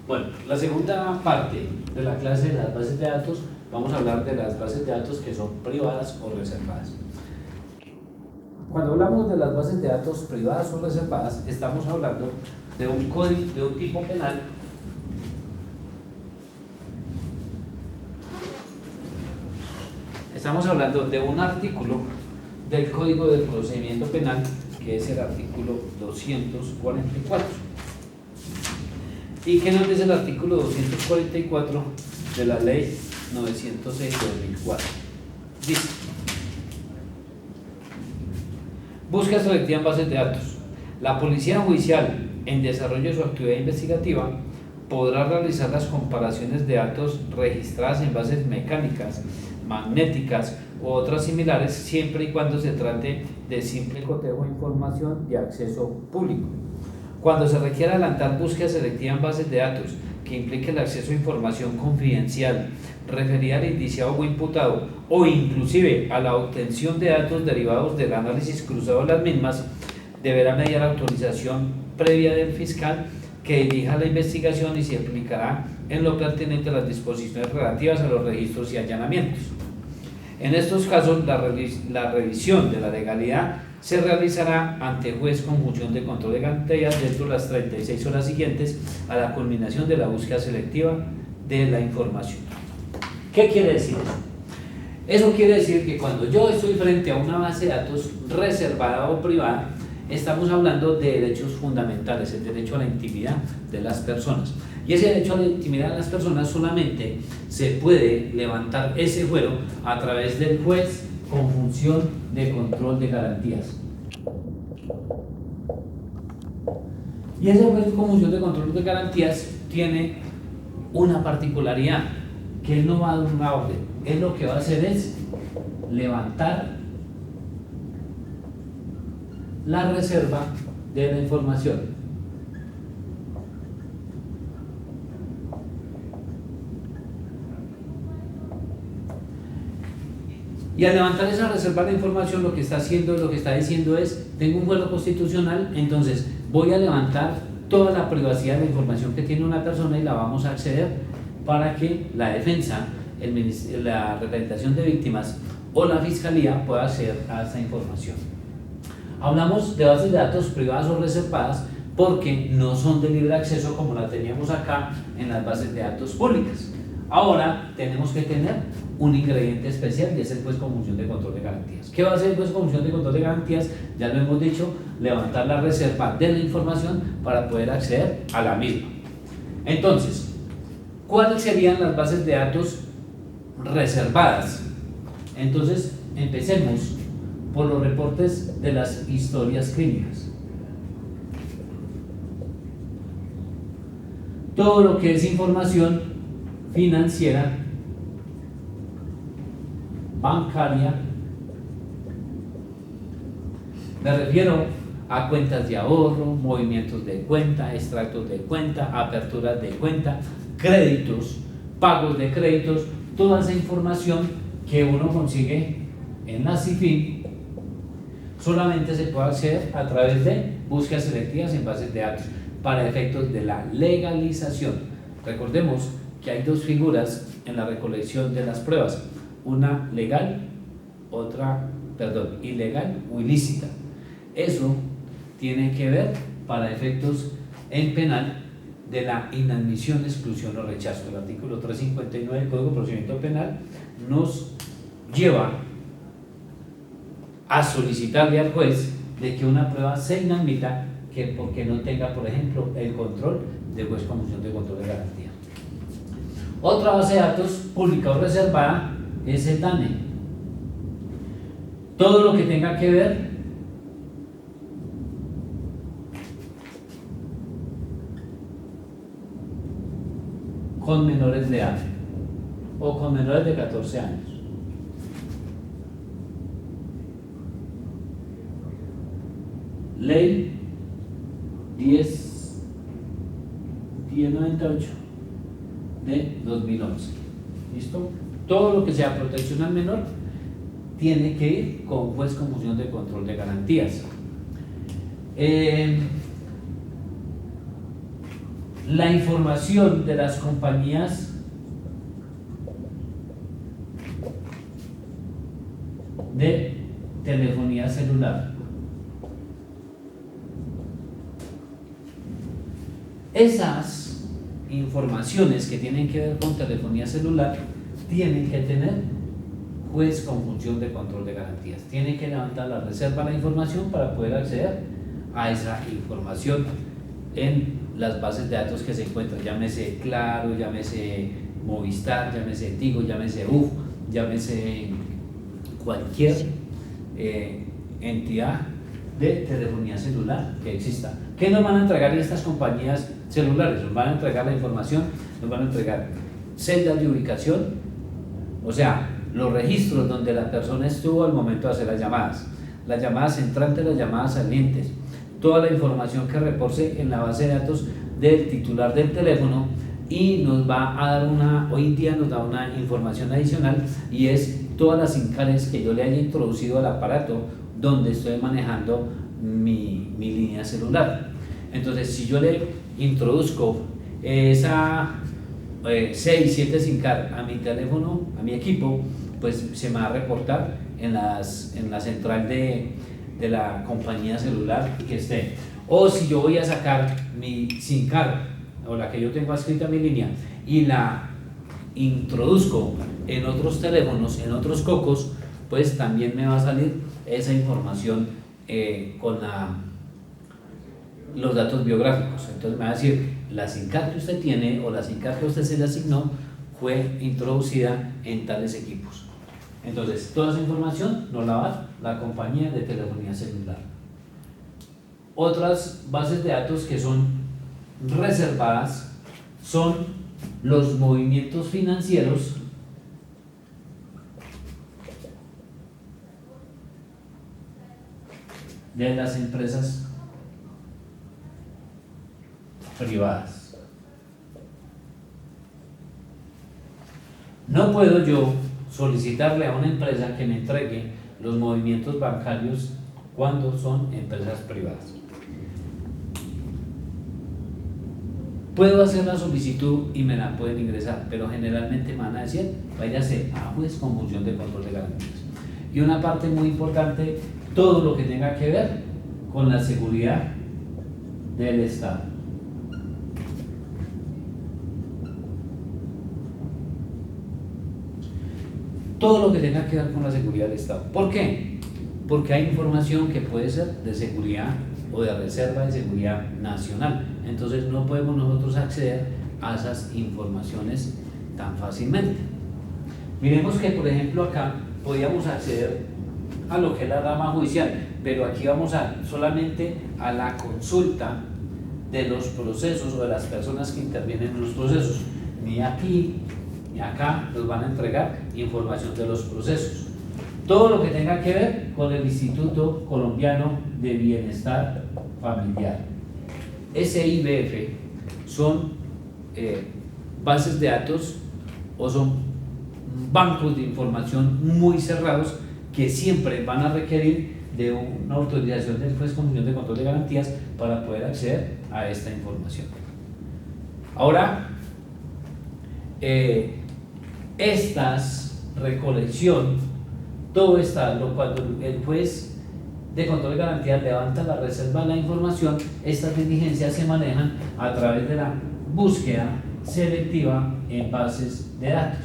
Bueno, la segunda parte de la clase de las bases de datos, vamos a hablar de las bases de datos que son privadas o reservadas. Cuando hablamos de las bases de datos privadas o reservadas, estamos hablando de un código, de un tipo penal estamos hablando de un artículo del Código de Procedimiento Penal, que es el artículo 244. ¿Y qué nos dice el artículo 244 de la Ley 906 de 2004? Dice: búsqueda selectiva en bases de datos. La Policía Judicial, en desarrollo de su actividad investigativa, podrá realizar las comparaciones de datos registradas en bases mecánicas, magnéticas u otras similares, siempre y cuando se trate de simple cotejo de información de acceso público. Cuando se requiera adelantar búsqueda selectiva en bases de datos que implique el acceso a información confidencial referida al indiciado o imputado, o inclusive a la obtención de datos derivados del análisis cruzado de las mismas, deberá mediar autorización previa del fiscal que dirija la investigación y se aplicará en lo pertinente a las disposiciones relativas a los registros y allanamientos. En estos casos, la revisión de la legalidad se realizará ante juez con función de control de garantías dentro de las 36 horas siguientes a la culminación de la búsqueda selectiva de la información. ¿Qué quiere decir eso? Eso quiere decir que cuando yo estoy frente a una base de datos reservada o privada, estamos hablando de derechos fundamentales, el derecho a la intimidad de las personas. Y ese derecho a la intimidad de las personas solamente se puede levantar ese fuero a través del juez con función de control de garantías. Y ese juez con función de control de garantías tiene una particularidad, que él no va a dar una orden, él lo que va a hacer es levantar la reserva de la información. Y al levantar esa reserva de información, lo que está diciendo es: tengo un fuero constitucional, entonces voy a levantar toda la privacidad de la información que tiene una persona y la vamos a acceder para que la defensa, la representación de víctimas o la fiscalía pueda acceder a esa información. Hablamos de bases de datos privadas o reservadas porque no son de libre acceso como la teníamos acá en las bases de datos públicas. Ahora tenemos que tener un ingrediente especial, y es el juez con función de control de garantías. ¿Qué va a hacer el juez con función de control de garantías? Ya lo hemos dicho: levantar la reserva de la información para poder acceder a la misma. Entonces, ¿cuáles serían las bases de datos reservadas? Entonces, empecemos por los reportes de las historias clínicas. Todo lo que es información financiera, bancaria, me refiero a cuentas de ahorro, movimientos de cuenta, extractos de cuenta, aperturas de cuenta, créditos, pagos de créditos, toda esa información que uno consigue en la CIFIN solamente se puede acceder a través de búsquedas selectivas en bases de datos para efectos de la legalización. Recordemos que hay dos figuras en la recolección de las pruebas: una legal, ilegal o ilícita. Eso tiene que ver para efectos en penal de la inadmisión, exclusión o rechazo. El artículo 359 del Código de Procedimiento Penal nos lleva a solicitarle al juez de que una prueba se inadmita porque no tenga, por ejemplo, el control del juez con función de control de garantía. Otra base de datos pública o reservada es el DANE. Todo lo que tenga que ver con menores de edad o con menores de 14 años. Ley 1098 de 2011. ¿Listo? Todo lo que sea protección al menor tiene que ir con juez con función de control de garantías. la información de las compañías de telefonía celular. Esas informaciones que tienen que ver con telefonía celular tienen que tener juez con función de control de garantías. Tienen que levantar la reserva de la información para poder acceder a esa información en las bases de datos que se encuentran, llámese Claro, llámese Movistar, llámese Tigo, llámese UF, llámese cualquier entidad de telefonía celular que exista. ¿Qué nos van a entregar estas compañías celulares? Nos van a entregar la información, nos van a entregar celdas de ubicación, o sea, los registros donde la persona estuvo al momento de hacer las llamadas entrantes, las llamadas salientes, toda la información que reporte en la base de datos del titular del teléfono, y nos va a dar hoy en día nos da una información adicional, y es todas las SIM-cards que yo le haya introducido al aparato donde estoy manejando mi línea celular. Entonces, si yo le introduzco esa 6, 7 SIM-cards a mi teléfono, a mi equipo, pues se me va a reportar en la central de la compañía celular que esté. O si yo voy a sacar mi SIM-card o la que yo tengo adscrita a mi línea y la introduzco en otros teléfonos, en otros cocos, pues también me va a salir esa información con los datos biográficos. Entonces me va a decir, la SIM-card que usted tiene o la SIM-card que usted se le asignó fue introducida en tales equipos. Entonces, toda esa información nos la va la compañía de telefonía celular. Otras bases de datos que son reservadas son los movimientos financieros de las empresas privadas. No puedo yo solicitarle a una empresa que me entregue los movimientos bancarios cuando son empresas privadas. Puedo hacer la solicitud y me la pueden ingresar, pero generalmente me van a decir, váyase a juez con función de control de garantías. Y una parte muy importante, todo lo que tenga que ver con la seguridad del Estado. Todo lo que tenga que ver con la seguridad del Estado. ¿Por qué? Porque hay información que puede ser de seguridad o de reserva de seguridad nacional. Entonces no podemos nosotros acceder a esas informaciones tan fácilmente. Miremos que, por ejemplo, acá podíamos acceder a lo que es la rama judicial, pero aquí vamos solamente a la consulta de los procesos o de las personas que intervienen en los procesos. Ni aquí ni acá nos van a entregar información de los procesos. Todo lo que tenga que ver con el Instituto Colombiano de Bienestar Familiar, SIBF, son bases de datos o son bancos de información muy cerrados que siempre van a requerir de una autorización del juez con función de control de garantías para poder acceder a esta información. Ahora, estas recolección, todo está, cuando el juez de control de garantías levanta la reserva de la información, estas diligencias se manejan a través de la búsqueda selectiva en bases de datos.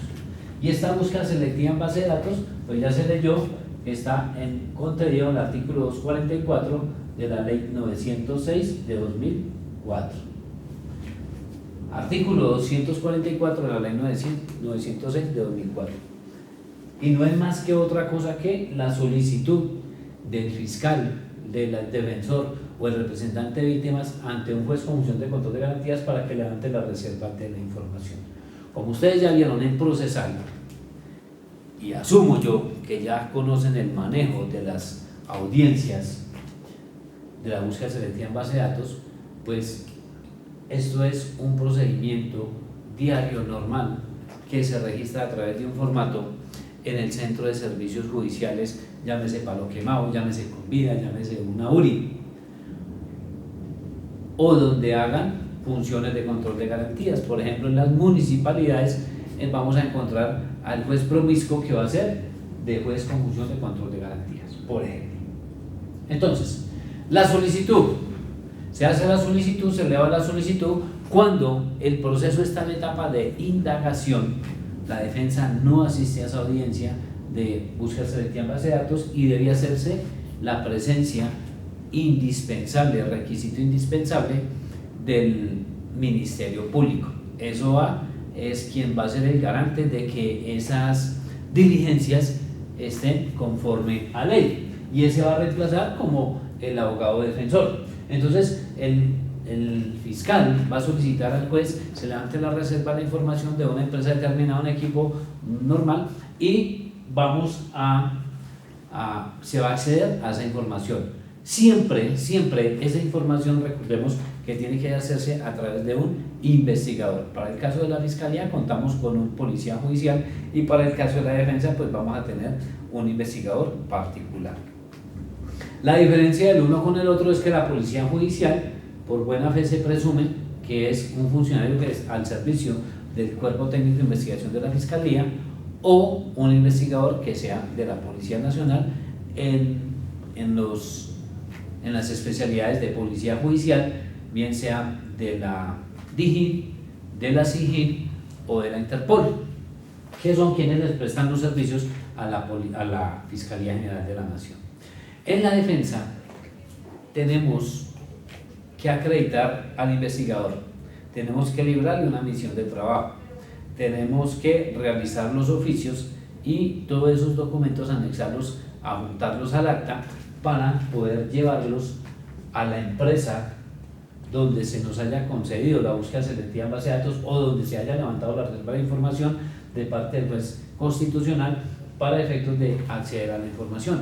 Y esta búsqueda selectiva en base de datos, pues ya se leyó, está contenido en el artículo 244 de la ley 906 de 2004. Artículo 244 de la ley 906 de 2004. Y no es más que otra cosa que la solicitud del fiscal, del defensor o el representante de víctimas ante un juez con función de control de garantías para que levante la reserva de la información. Como ustedes ya vieron en procesal, y asumo yo que ya conocen el manejo de las audiencias de la búsqueda selectiva en base de datos, pues esto es un procedimiento diario normal que se registra a través de un formato en el Centro de Servicios Judiciales, llámese Palo Quemado, llámese Convida, llámese una URI, o donde hagan funciones de control de garantías. Por ejemplo, en las municipalidades vamos a encontrar al juez promiscuo que va a ser de juez con función de control de garantías, por ejemplo. Entonces, la solicitud. Se hace la solicitud, se eleva la solicitud cuando el proceso está en etapa de indagación. La defensa no asiste a esa audiencia de búsqueda selectiva en base de datos y debía hacerse la presencia indispensable, requisito indispensable del Ministerio Público. Eso es quien va a ser el garante de que esas diligencias estén conforme a ley, y ese va a reemplazar como el abogado defensor. Entonces el fiscal va a solicitar al juez se levante la reserva de la información de una empresa determinada, un equipo normal, y se va a acceder a esa información. Siempre esa información, recordemos que tiene que hacerse a través de un investigador. Para el caso de la fiscalía contamos con un policía judicial, y para el caso de la defensa pues vamos a tener un investigador particular. La diferencia del uno con el otro es que la policía judicial, por buena fe, se presume que es un funcionario que es al servicio del Cuerpo Técnico de Investigación de la Fiscalía, o un investigador que sea de la Policía Nacional en las especialidades de policía judicial, bien sea de la DIJÍN, de la SIJÍN o de la Interpol, que son quienes les prestan los servicios a la Fiscalía General de la Nación. En la defensa tenemos que acreditar al investigador, tenemos que librarle una misión de trabajo, tenemos que realizar los oficios y todos esos documentos anexarlos, adjuntarlos al acta para poder llevarlos a la empresa donde se nos haya concedido la búsqueda selectiva en base de datos o donde se haya levantado la reserva de información de parte del juez constitucional para efectos de acceder a la información.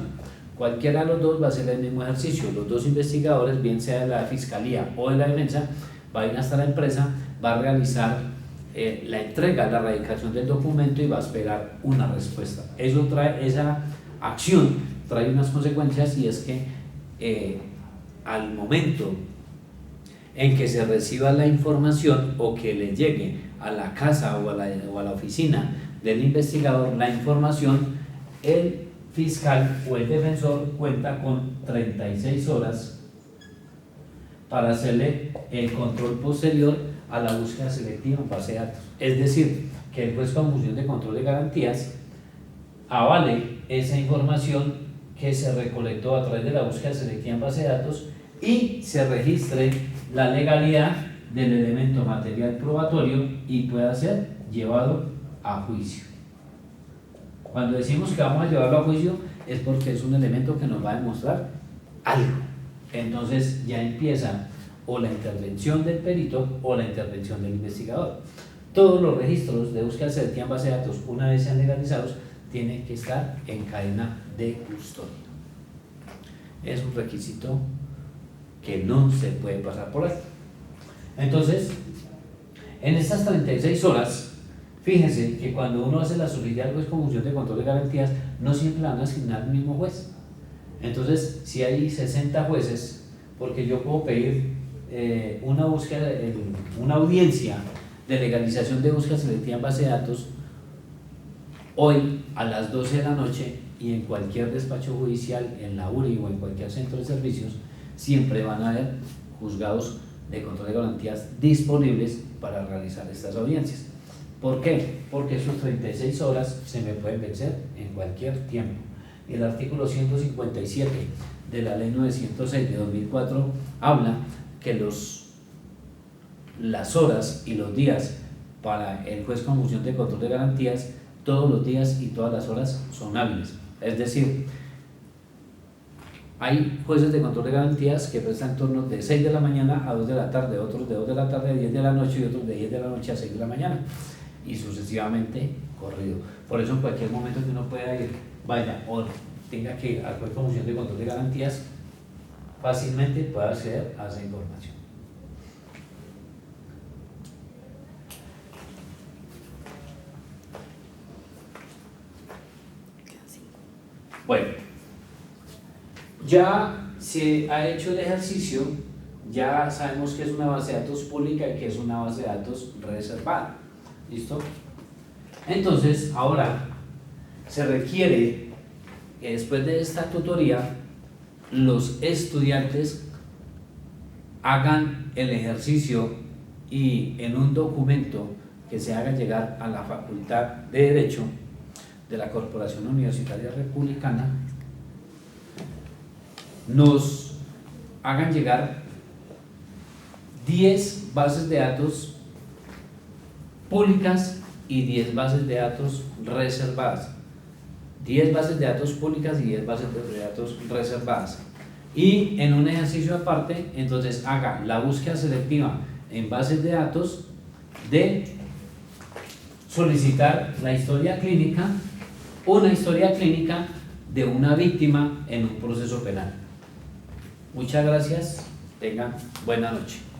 Cualquiera de los dos va a hacer el mismo ejercicio. Los dos investigadores, bien sea de la Fiscalía o de la Defensa, va a ir hasta la empresa, va a realizar la entrega, la radicación del documento y va a esperar una respuesta. Esa acción trae unas consecuencias, y es que al momento en que se reciba la información o que le llegue a la casa o a la oficina del investigador la información, el fiscal o el defensor cuenta con 36 horas para hacerle el control posterior a la búsqueda selectiva en base de datos. Es decir, que el juez con función de control de garantías avale esa información que se recolectó a través de la búsqueda selectiva en base de datos y se registre la legalidad del elemento material probatorio y pueda ser llevado a juicio. Cuando decimos que vamos a llevarlo a juicio es porque es un elemento que nos va a demostrar algo. Entonces ya empieza o la intervención del perito o la intervención del investigador. Todos los registros de búsqueda selectiva en base de datos, una vez sean legalizados, tienen que estar en cadena de custodia. Es un requisito que no se puede pasar por alto. Entonces, en estas 36 horas, fíjense que cuando uno hace la solicitud al juez con función de control de garantías, no siempre la van a asignar al mismo juez. Entonces, si hay 60 jueces, porque yo puedo pedir una búsqueda, una audiencia de legalización de búsqueda selectiva en base de datos hoy a las 12 de la noche, y en cualquier despacho judicial, en la URI o en cualquier centro de servicios, siempre van a haber juzgados de control de garantías disponibles para realizar estas audiencias. ¿Por qué? Porque sus 36 horas se me pueden vencer en cualquier tiempo. El artículo 157 de la ley 906 de 2004 habla que las horas y los días para el juez con función de control de garantías, todos los días y todas las horas son hábiles. Es decir, hay jueces de control de garantías que prestan turnos de 6 de la mañana a 2 de la tarde, otros de 2 de la tarde a 10 de la noche y otros de 10 de la noche a 6 de la mañana, y sucesivamente corrido. Por eso en cualquier momento que uno pueda ir, vaya, o tenga que ir al juez con función de control de garantías, fácilmente pueda acceder a esa información. Bueno, ya se ha hecho el ejercicio ya sabemos que es una base de datos pública y que es una base de datos reservada. ¿Listo? Entonces, ahora se requiere que después de esta tutoría los estudiantes hagan el ejercicio y en un documento que se haga llegar a la Facultad de Derecho de la Corporación Universitaria Republicana, nos hagan llegar 10 bases de datos públicas y 10 bases de datos reservadas. 10 bases de datos públicas y 10 bases de datos reservadas. Y en un ejercicio aparte, entonces haga la búsqueda selectiva en bases de datos de solicitar la historia clínica, una historia clínica de una víctima en un proceso penal. Muchas gracias, tengan buena noche.